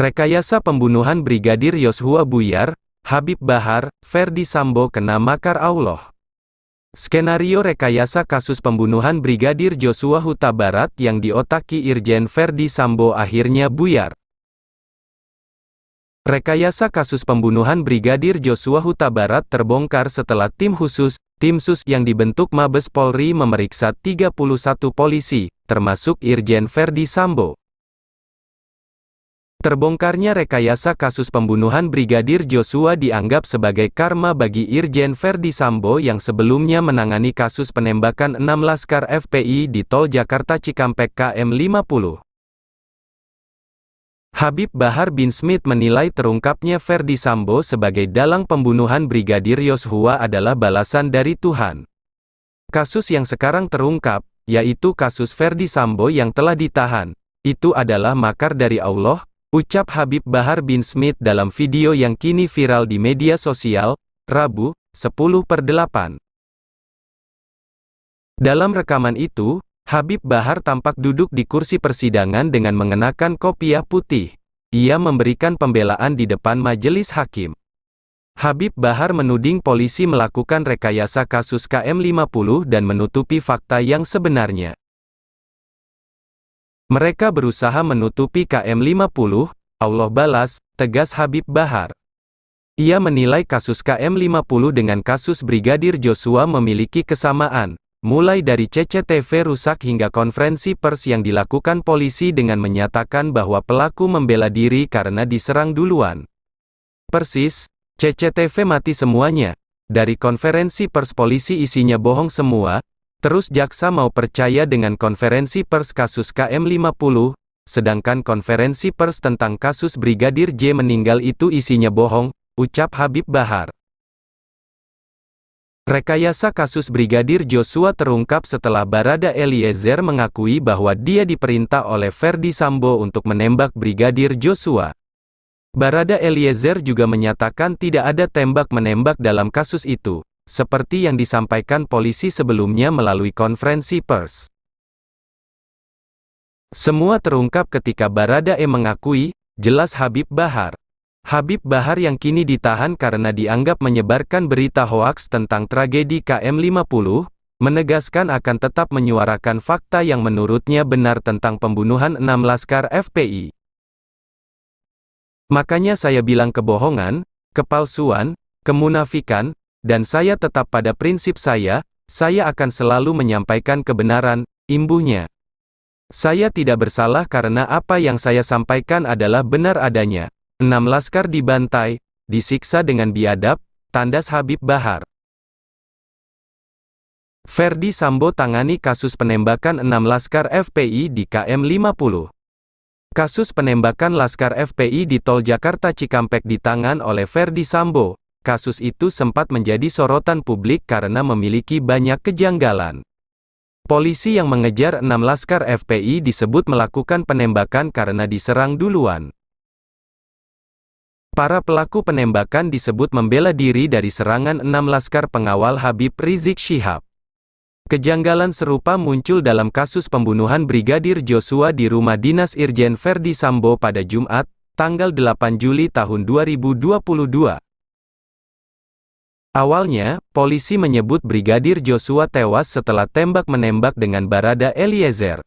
Rekayasa pembunuhan Brigadir Yosua buyar, Habib Bahar, Ferdi Sambo kena makar Allah. Skenario rekayasa kasus pembunuhan Brigadir Joshua Huta Barat yang diotaki Irjen Ferdi Sambo akhirnya buyar. Rekayasa kasus pembunuhan Brigadir Joshua Huta Barat terbongkar setelah tim khusus, tim sus yang dibentuk Mabes Polri memeriksa 31 polisi, termasuk Irjen Ferdi Sambo. Terbongkarnya rekayasa kasus pembunuhan Brigadir Joshua dianggap sebagai karma bagi Irjen Ferdi Sambo yang sebelumnya menangani kasus penembakan 6 laskar FPI di Tol Jakarta Cikampek KM 50. Habib Bahar bin Smith menilai terungkapnya Ferdi Sambo sebagai dalang pembunuhan Brigadir Joshua adalah balasan dari Tuhan. Kasus yang sekarang terungkap, yaitu kasus Ferdi Sambo yang telah ditahan, itu adalah makar dari Allah, ucap Habib Bahar bin Smith dalam video yang kini viral di media sosial, Rabu, 10/8. Dalam rekaman itu, Habib Bahar tampak duduk di kursi persidangan dengan mengenakan kopiah putih. Ia memberikan pembelaan di depan majelis hakim. Habib Bahar menuding polisi melakukan rekayasa kasus KM 50 dan menutupi fakta yang sebenarnya. Mereka berusaha menutupi KM 50, Allah balas, tegas Habib Bahar. Ia menilai kasus KM 50 dengan kasus Brigadir Joshua memiliki kesamaan, mulai dari CCTV rusak hingga konferensi pers yang dilakukan polisi dengan menyatakan bahwa pelaku membela diri karena diserang duluan. Persis, CCTV mati semuanya. Dari konferensi pers polisi isinya bohong semua. Terus jaksa mau percaya dengan konferensi pers kasus KM 50, sedangkan konferensi pers tentang kasus Brigadir J meninggal itu isinya bohong, ucap Habib Bahar. Rekayasa kasus Brigadir Joshua terungkap setelah Barada Eliezer mengakui bahwa dia diperintah oleh Ferdi Sambo untuk menembak Brigadir Joshua. Barada Eliezer juga menyatakan tidak ada tembak-menembak dalam kasus itu, seperti yang disampaikan polisi sebelumnya melalui konferensi pers. Semua terungkap ketika Barada E mengakui, jelas Habib Bahar. Habib Bahar yang kini ditahan karena dianggap menyebarkan berita hoaks tentang tragedi KM 50, menegaskan akan tetap menyuarakan fakta yang menurutnya benar tentang pembunuhan 6 laskar FPI. Makanya saya bilang kebohongan, kepalsuan, kemunafikan, dan saya tetap pada prinsip saya akan selalu menyampaikan kebenaran, imbuhnya. Saya tidak bersalah karena apa yang saya sampaikan adalah benar adanya. 6 laskar dibantai, disiksa dengan biadab, tandas Habib Bahar. Ferdi Sambo tangani kasus penembakan 6 laskar FPI di KM 50. Kasus penembakan laskar FPI di Tol Jakarta Cikampek ditangan oleh Ferdi Sambo. Kasus itu sempat menjadi sorotan publik karena memiliki banyak kejanggalan. Polisi yang mengejar 6 laskar FPI disebut melakukan penembakan karena diserang duluan. Para pelaku penembakan disebut membela diri dari serangan 6 laskar pengawal Habib Rizik Syihab. Kejanggalan serupa muncul dalam kasus pembunuhan Brigadir Joshua di rumah dinas Irjen Ferdi Sambo pada Jumat, tanggal 8 Juli tahun 2022. Awalnya, polisi menyebut Brigadir Joshua tewas setelah tembak-menembak dengan Barada Eliezer.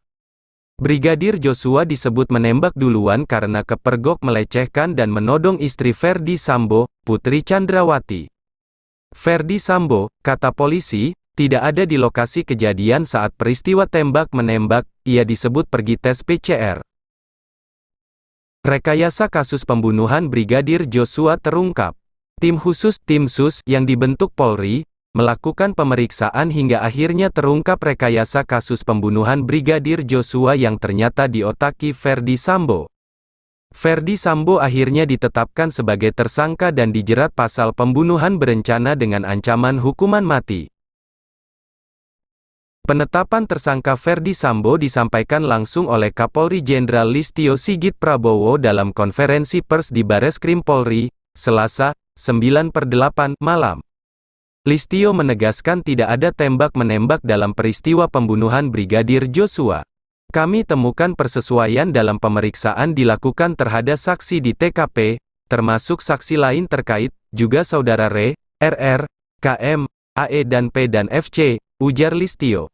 Brigadir Joshua disebut menembak duluan karena kepergok melecehkan dan menodong istri Ferdi Sambo, Putri Chandrawati. Ferdi Sambo, kata polisi, tidak ada di lokasi kejadian saat peristiwa tembak-menembak, ia disebut pergi tes PCR. Rekayasa kasus pembunuhan Brigadir Joshua terungkap. Tim khusus tim sus yang dibentuk Polri, melakukan pemeriksaan hingga akhirnya terungkap rekayasa kasus pembunuhan Brigadir Joshua yang ternyata diotaki Ferdi Sambo. Ferdi Sambo akhirnya ditetapkan sebagai tersangka dan dijerat pasal pembunuhan berencana dengan ancaman hukuman mati. Penetapan tersangka Ferdi Sambo disampaikan langsung oleh Kapolri Jenderal Listio Sigit Prabowo dalam konferensi pers di Bareskrim Polri, Selasa, 9/8 malam. Listio menegaskan tidak ada tembak-menembak dalam peristiwa pembunuhan Brigadir Joshua. Kami temukan persesuaian dalam pemeriksaan dilakukan terhadap saksi di TKP, termasuk saksi lain terkait, juga saudara R, RR, KM, AE dan P dan FC, ujar Listio.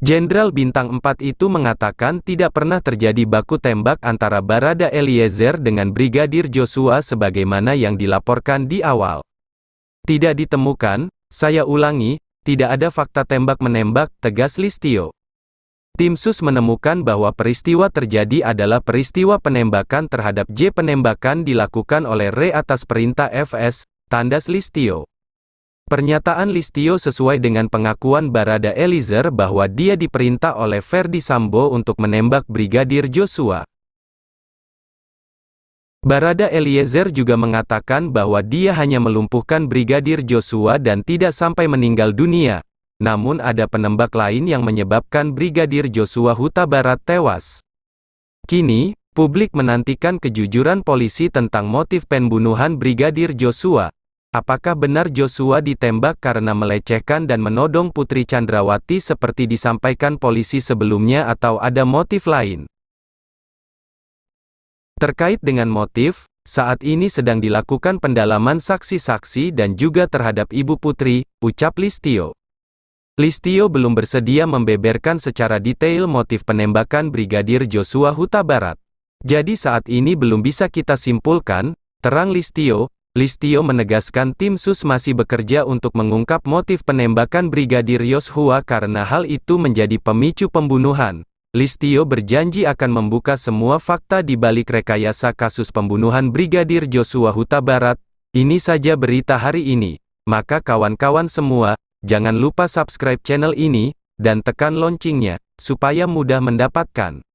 Jenderal Bintang 4 itu mengatakan tidak pernah terjadi baku tembak antara Barada Eliezer dengan Brigadir Joshua sebagaimana yang dilaporkan di awal. Tidak ditemukan, saya ulangi, tidak ada fakta tembak-menembak, tegas Listio. Tim SUS menemukan bahwa peristiwa terjadi adalah peristiwa penembakan terhadap J. Penembakan dilakukan oleh R atas perintah FS, tandas Listio. Pernyataan Listio sesuai dengan pengakuan Barada Eliezer bahwa dia diperintah oleh Ferdi Sambo untuk menembak Brigadir Joshua. Barada Eliezer juga mengatakan bahwa dia hanya melumpuhkan Brigadir Joshua dan tidak sampai meninggal dunia. Namun ada penembak lain yang menyebabkan Brigadir Joshua Huta Barat tewas. Kini, publik menantikan kejujuran polisi tentang motif pembunuhan Brigadir Joshua. Apakah benar Joshua ditembak karena melecehkan dan menodong Putri Chandrawati seperti disampaikan polisi sebelumnya atau ada motif lain? Terkait dengan motif, saat ini sedang dilakukan pendalaman saksi-saksi dan juga terhadap Ibu Putri, ucap Listio. Listio belum bersedia membeberkan secara detail motif penembakan Brigadir Joshua Huta Barat. Jadi saat ini belum bisa kita simpulkan, terang Listio. Listio menegaskan tim SUS masih bekerja untuk mengungkap motif penembakan Brigadir Joshua karena hal itu menjadi pemicu pembunuhan. Listio berjanji akan membuka semua fakta di balik rekayasa kasus pembunuhan Brigadir Joshua Huta Barat. Ini saja berita hari ini. Maka kawan-kawan semua, jangan lupa subscribe channel ini, dan tekan loncengnya, supaya mudah mendapatkan